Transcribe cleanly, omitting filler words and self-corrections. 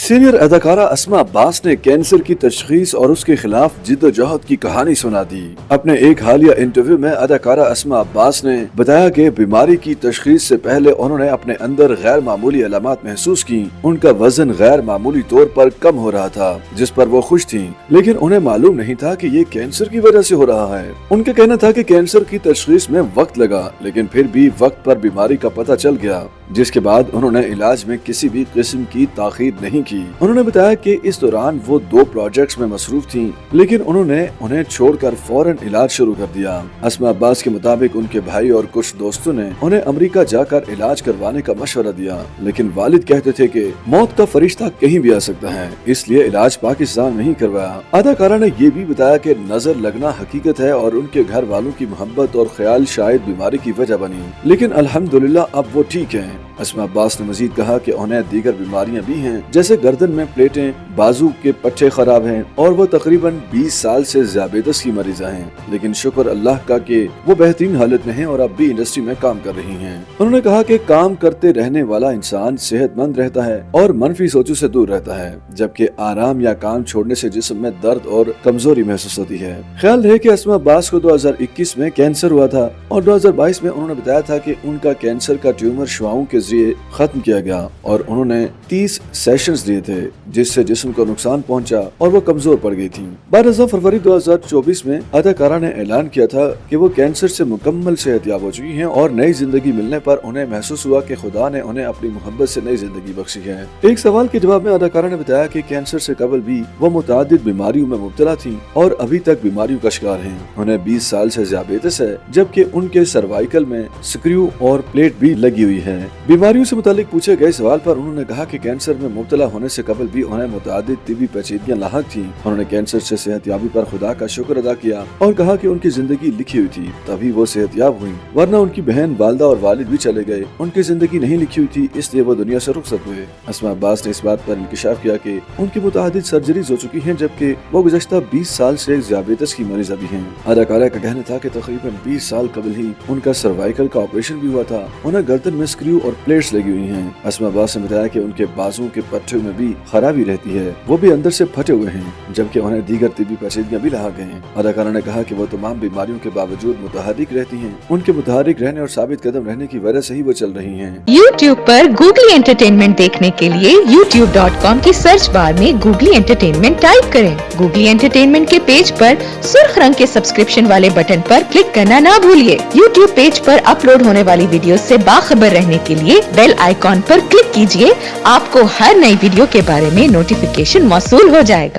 Senior अदाकारा अस्मा अब्बास ने cancer की तशखीस और उसके खिलाफ जिद्दोजहद की कहानी सुना दी। अपने एक हालिया इंटरव्यू में अदाकारा अस्मा अब्बास ने बताया कि बीमारी की तशखीस से पहले उन्होंने अपने अंदर गैर मामूली अलामात महसूस की। उनका वजन गैर मामूली तौर पर कम हो रहा था, जिस पर वो खुश थी, लेकिन उन्हें मालूम नहीं था कि ये कैंसर की वजह से हो रहा है। उनका कहना था कि कैंसर की तशखीस में वक्त लगा, लेकिन फिर भी वक्त पर बीमारी का पता चल गया, जिसके बाद उन्होंने इलाज में किसी भी किस्म की ताखीर नहीं की। उन्होंने बताया कि इस दौरान वो 2 प्रोजेक्ट्स में मसरूफ थीं, लेकिन उन्होंने उन्हें छोड़कर फौरन इलाज शुरू कर दिया। अस्मा अब्बास के मुताबिक उनके भाई और कुछ दोस्तों ने उन्हें अमेरिका जाकर इलाज करवाने का मशवरा दिया, लेकिन वालिद कहते थे कि मौत का फरिश्ता कहीं भी आ सकता है, इसलिए इलाज पाकिस्तान नहीं करवाया। अदाकारा ने ये भी बताया कि नजर लगना हकीकत है और उनके घर वालों की मोहब्बत और ख्याल शायद बीमारी की वजह बनी, लेकिन अल्हम्दुलिल्लाह अब वो ठीक हैं। अस्मा अब्बास ने मजीद कहा कि उन्हें दीगर बीमारियां भी हैं, जैसे गर्दन में प्लेटें, बाजू के पट्टे खराब हैं और वो तकरीबन 20 साल से ज़ियाबेतस की मरीजा हैं, लेकिन शुक्र अल्लाह का कि वो बेहतरीन हालत में हैं और अब भी इंडस्ट्री में काम कर रही हैं। उन्होंने कहा कि काम करते रहने वाला इंसान सेहतमंद रहता है और मनफी सोचों से दूर रहता है, जबकि आराम या काम छोड़ने से जिस्म में दर्द और कमजोरी महसूस होती है। ख्याल रहे कि अस्मा अब्बास को 2021 में कैंसर हुआ था और 2022 में उन्होंने बताया था कि उनका कैंसर का ट्यूमर शुआओं के जरिए खत्म किया गया और उन्होंने 30 सेशंस दिए थे, जिससे जिस्म को नुकसान पहुंचा और वो कमजोर पड़ गई थी। 12 फरवरी 2024 में अदाकारा ने ऐलान किया था कि वो कैंसर से मुकम्मल सेहतयाब हो चुकी हैं और नई जिंदगी मिलने पर उन्हें महसूस हुआ कि खुदा ने उन्हें अपनी मोहब्बत से नई जिंदगी बख्शी है। एक सवाल के जवाब में अदाकारा ने बताया कि कैंसर से कबल भी वो मुतादिद बीमारियों में मुब्तला थी और अभी तक बीमारियों का शिकार हैं। उन्हें 20 साल से ज़ियाबेतस है, जबकि उनके सर्वाइकल में स्क्रू और प्लेट भी लगी हुई है। बीमारियों से मुतालिक पूछे गए सवाल पर उन्होंने कहा कि कैंसर में मुब्तला होने से कबल भी उन्हें मुतादिद तिबी पेचीदगियां लाहक थी। उन्होंने कैंसर से सेहतयाबी पर खुदा का शुक्र अदा किया और कहा कि उनकी जिंदगी लिखी हुई थी, तभी वो सेहतयाब हुई, वरना उनकी बहन, वालदा और वालिद भी चले गए। उनकी जिंदगी नहीं लिखी हुई थी, इसलिए वो दुनिया से रुखसत हुए। अस्मा अब्बास ने इस बात पर इंकशाफ किया कि उनकी मुतादिद सर्जरीज हो चुकी हैं, जबकि वो गुज़श्ता 20 साल से ज़ियाबेतस की मरीज़ा भी हैं। अदाकारा का कहना था कि तकरीबन 20 साल कबल ही उनका सर्वाइकल का ऑपरेशन भी हुआ था। उन्हें गर्दन में स्क्रू और प्लेट्स लगी हुई हैं। अस्मा अब्बास ने बताया कि उनके बाजुओं के पट्टों में भी खराबी रहती है, वो भी अंदर से फटे हुए हैं, जबकि उन्हें दीगर तिबी पेचीदगियां भी लाक हैं। अदाकारा ने कहा कि वो तमाम बीमारियों के बावजूद मुतहर्रिक रहती हैं। उनके मुतहर्रिक रहने और साबित कदम रहने की वजह से ही वो चल रही हैं। YouTube पर गूगली एंटरटेनमेंट देखने के लिए youtube.com की सर्च बार में गूगली एंटरटेनमेंट टाइप करें। गूगली एंटरटेनमेंट के पेज पर सुर्ख रंग के सब्सक्रिप्शन वाले बटन पर क्लिक करना ना भूलिए। YouTube पेज पर अपलोड होने वाली वीडियो से बाखबर रहने के लिए बेल आइकॉन पर क्लिक कीजिए। आपको हर नई वीडियो के बारे में नोटिफिकेशन मौसूल हो जाएगा।